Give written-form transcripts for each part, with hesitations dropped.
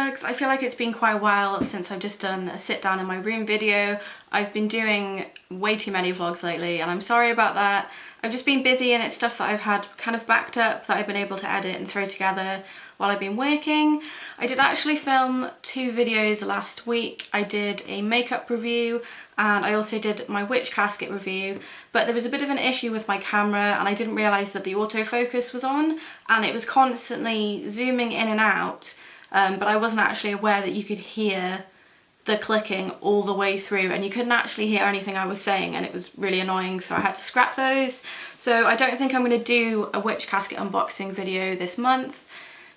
Gloombugs. I feel like it's been quite a while since I've just done a sit down in my room video. I've been doing way too many vlogs lately and I'm sorry about that. I've just been busy and it's stuff that I've had kind of backed up that I've been able to edit and throw together while I've been working. I did actually film 2 videos last week. I did a makeup review and I also did my witch casket review, but there was a bit of an issue with my camera and I didn't realise that the autofocus was on and it was constantly zooming in and out, but I wasn't actually aware that you could hear the clicking all the way through and you couldn't actually hear anything I was saying, and it was really annoying, so I had to scrap those. So I don't think I'm going to do a witch casket unboxing video this month,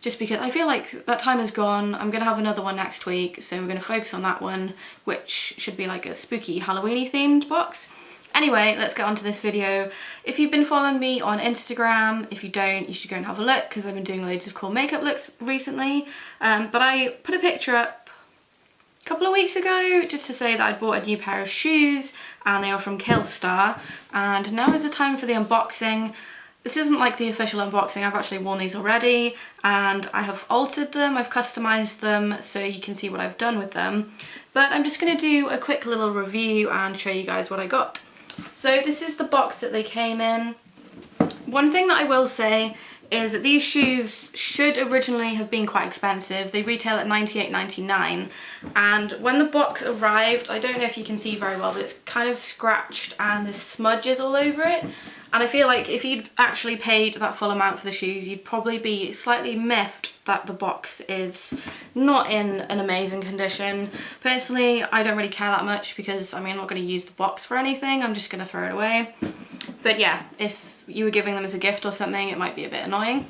just because I feel like that time is gone. I'm going to have another one next week, so we're going to focus on that one, which should be like a spooky Halloween-y themed box. Anyway, let's get on to this video. If you've been following me on Instagram, if you don't, you should go and have a look because I've been doing loads of cool makeup looks recently. But I put a picture up a couple of weeks ago just to say that I bought a new pair of shoes and they are from Killstar, and now is the time for the unboxing. This isn't like the official unboxing, I've actually worn these already and I have altered them, I've customised them so you can see what I've done with them. But I'm just going to do a quick little review and show you guys what I got. So this is the box that they came in. One thing that I will say is that these shoes should originally have been quite expensive. They retail at $98.99, and when the box arrived, I don't know if you can see very well, but it's kind of scratched and there's smudges all over it. And I feel like if you'd actually paid that full amount for the shoes, you'd probably be slightly miffed that the box is not in an amazing condition. Personally, I don't really care that much because, I mean, I'm not going to use the box for anything, I'm just going to throw it away. But yeah, if you were giving them as a gift or something, it might be a bit annoying.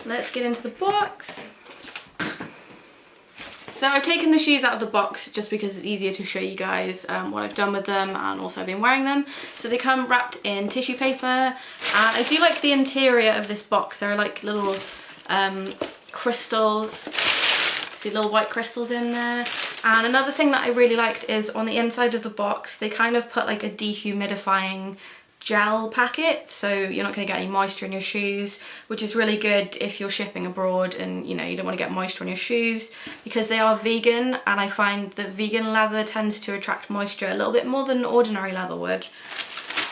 Let's get into the box. So I've taken the shoes out of the box just because it's easier to show you guys what I've done with them, and also I've been wearing them. So they come wrapped in tissue paper, and I do like the interior of this box. There are like little crystals, see little white crystals in there. And another thing that I really liked is on the inside of the box they kind of put like a dehumidifying gel packet, so you're not going to get any moisture in your shoes, which is really good if you're shipping abroad and you know you don't want to get moisture on your shoes, because they are vegan and I find that vegan leather tends to attract moisture a little bit more than ordinary leather would.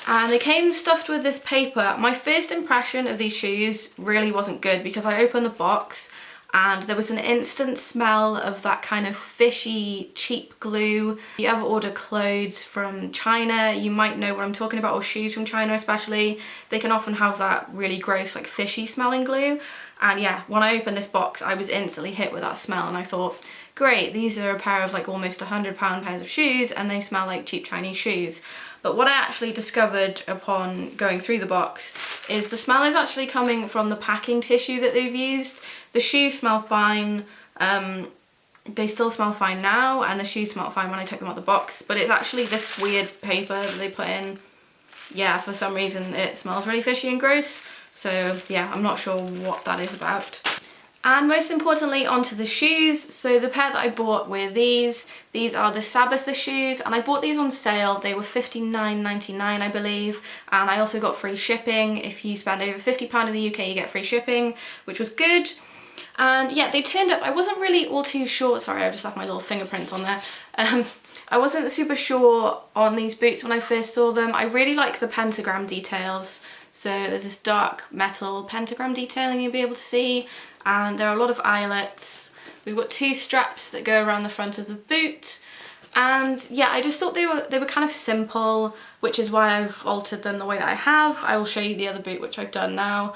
And they came stuffed with this paper. My first impression of these shoes really wasn't good because I opened the box and there was an instant smell of that kind of fishy cheap glue. If you ever order clothes from China, you might know what I'm talking about, or shoes from China especially. They can often have that really gross like fishy smelling glue. And yeah, when I opened this box I was instantly hit with that smell and I thought, great, these are a pair of like almost £100 pairs of shoes and they smell like cheap Chinese shoes. But what I actually discovered upon going through the box is the smell is actually coming from the packing tissue that they've used. The shoes smell fine, they still smell fine now, and the shoes smell fine when I took them out the box, but it's actually this weird paper that they put in. Yeah, for some reason it smells really fishy and gross, so yeah, I'm not sure what that is about. And most importantly, onto the shoes. So the pair that I bought were these. These are the Sabitha shoes, and I bought these on sale. They were $59.99 I believe, and I also got free shipping. If you spend over £50 in the UK you get free shipping, which was good. And yeah, they turned up. I wasn't really all too sure, sorry I just left my little fingerprints on there. I wasn't super sure on these boots when I first saw them. I really like the pentagram details. So there's this dark metal pentagram detailing you'll be able to see, and there are a lot of eyelets. We've got 2 straps that go around the front of the boot, and yeah, I just thought they were kind of simple, which is why I've altered them the way that I have. I will show you the other boot, which I've done now,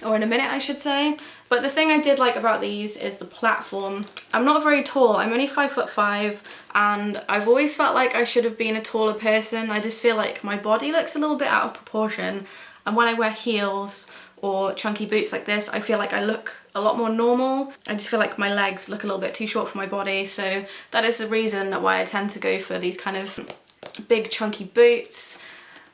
or in a minute I should say. But the thing I did like about these is the platform. I'm not very tall, I'm only 5'5", and I've always felt like I should have been a taller person. I just feel like my body looks a little bit out of proportion, and when I wear heels or chunky boots like this I feel like I look a lot more normal. I just feel like my legs look a little bit too short for my body, so that is the reason why I tend to go for these kind of big chunky boots.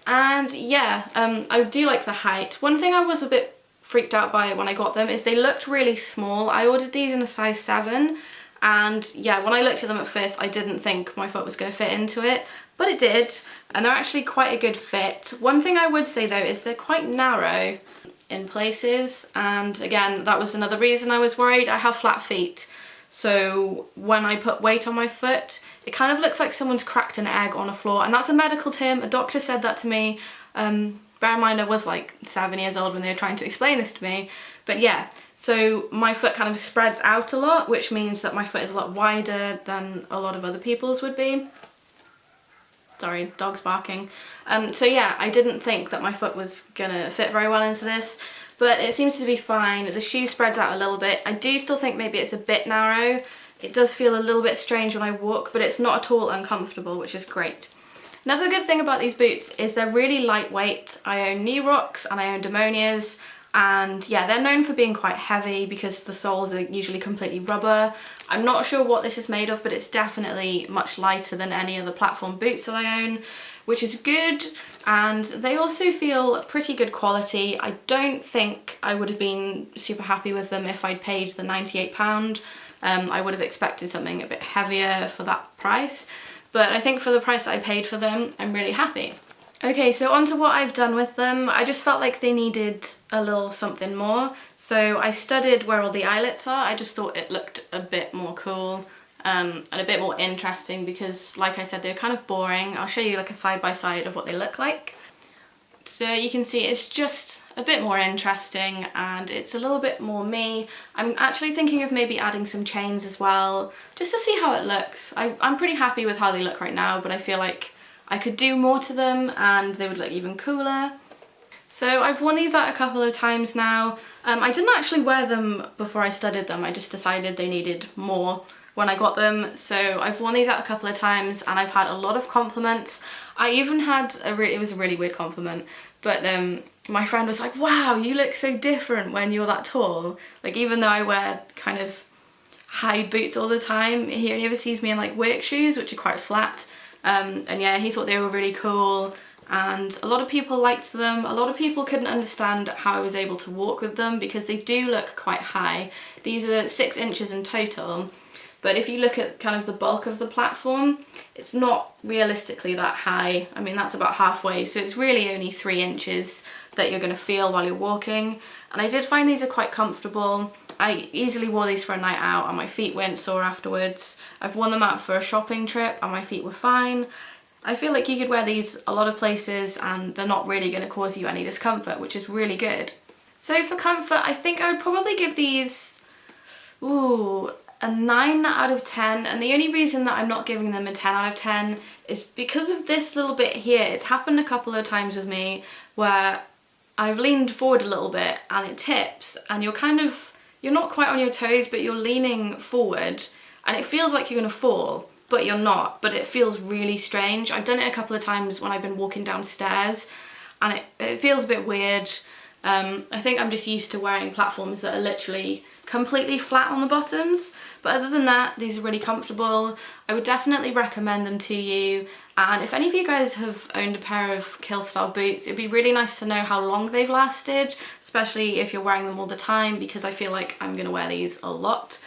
And yeah, I do like the height. One thing I was a bit freaked out by when I got them is they looked really small. I ordered these in a size 7, and yeah, when I looked at them at first I didn't think my foot was going to fit into it, but it did, and they're actually quite a good fit. One thing I would say though is they're quite narrow. in places, and again, that was another reason I was worried. I have flat feet, so when I put weight on my foot, it kind of looks like someone's cracked an egg on a floor, and that's a medical term. A doctor said that to me. Bear in mind I was like 7 years old when they were trying to explain this to me, but yeah, so my foot kind of spreads out a lot, which means that my foot is a lot wider than a lot of other people's would be. Sorry, dog's barking. So yeah, I didn't think that my foot was gonna fit very well into this, but it seems to be fine. The shoe spreads out a little bit. I do still think maybe it's a bit narrow. It does feel a little bit strange when I walk, but it's not at all uncomfortable, which is great. Another good thing about these boots is they're really lightweight. I own Knee Rocks and I own Demonias, and yeah, they're known for being quite heavy because the soles are usually completely rubber. I'm not sure what this is made of, but it's definitely much lighter than any other platform boots that I own, which is good, and they also feel pretty good quality. I don't think I would have been super happy with them if I'd paid the £98. I would have expected something a bit heavier for that price. But I think for the price that I paid for them, I'm really happy. Okay, so on to what I've done with them. I just felt like they needed a little something more. So I studied where all the eyelets are. I just thought it looked a bit more cool and a bit more interesting because, like I said, they're kind of boring. I'll show you like a side-by-side of what they look like. So you can see it's just a bit more interesting and it's a little bit more me. I'm actually thinking of maybe adding some chains as well, just to see how it looks. I'm pretty happy with how they look right now, but I feel like I could do more to them and they would look even cooler. So I've worn these out a couple of times now. I didn't actually wear them before I studied them, I just decided they needed more when I got them. So I've worn these out a couple of times and I've had a lot of compliments. I even had it was a really weird compliment, but my friend was like, wow, you look so different when you're that tall. Like, even though I wear kind of high boots all the time, he never sees me in like work shoes, which are quite flat. And yeah, he thought they were really cool and a lot of people liked them. A lot of people couldn't understand how I was able to walk with them because they do look quite high. These are 6 inches in total, but if you look at kind of the bulk of the platform, it's not realistically that high. I mean, that's about halfway, so it's really only 3 inches that you're going to feel while you're walking. And I did find these are quite comfortable. I easily wore these for a night out and my feet weren't sore afterwards. I've worn them out for a shopping trip and my feet were fine. I feel like you could wear these a lot of places and they're not really going to cause you any discomfort, which is really good. So for comfort, I think I would probably give these, a 9 out of 10, and the only reason that I'm not giving them a 10 out of 10 is because of this little bit here. It's happened a couple of times with me where I've leaned forward a little bit and it tips and you're not quite on your toes, but you're leaning forward and it feels like you're gonna fall, but you're not, but it feels really strange. I've done it a couple of times when I've been walking downstairs and it feels a bit weird. I think I'm just used to wearing platforms that are literally completely flat on the bottoms, but other than that, these are really comfortable. I would definitely recommend them to you, and if any of you guys have owned a pair of Killstar boots, it'd be really nice to know how long they've lasted, especially if you're wearing them all the time, because I feel like I'm gonna wear these a lot.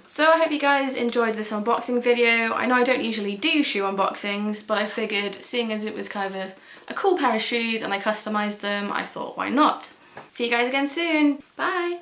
So I hope you guys enjoyed this unboxing video. I know I don't usually do shoe unboxings, but I figured, seeing as it was kind of a cool pair of shoes and I customized them, I thought, why not? See you guys again soon. Bye.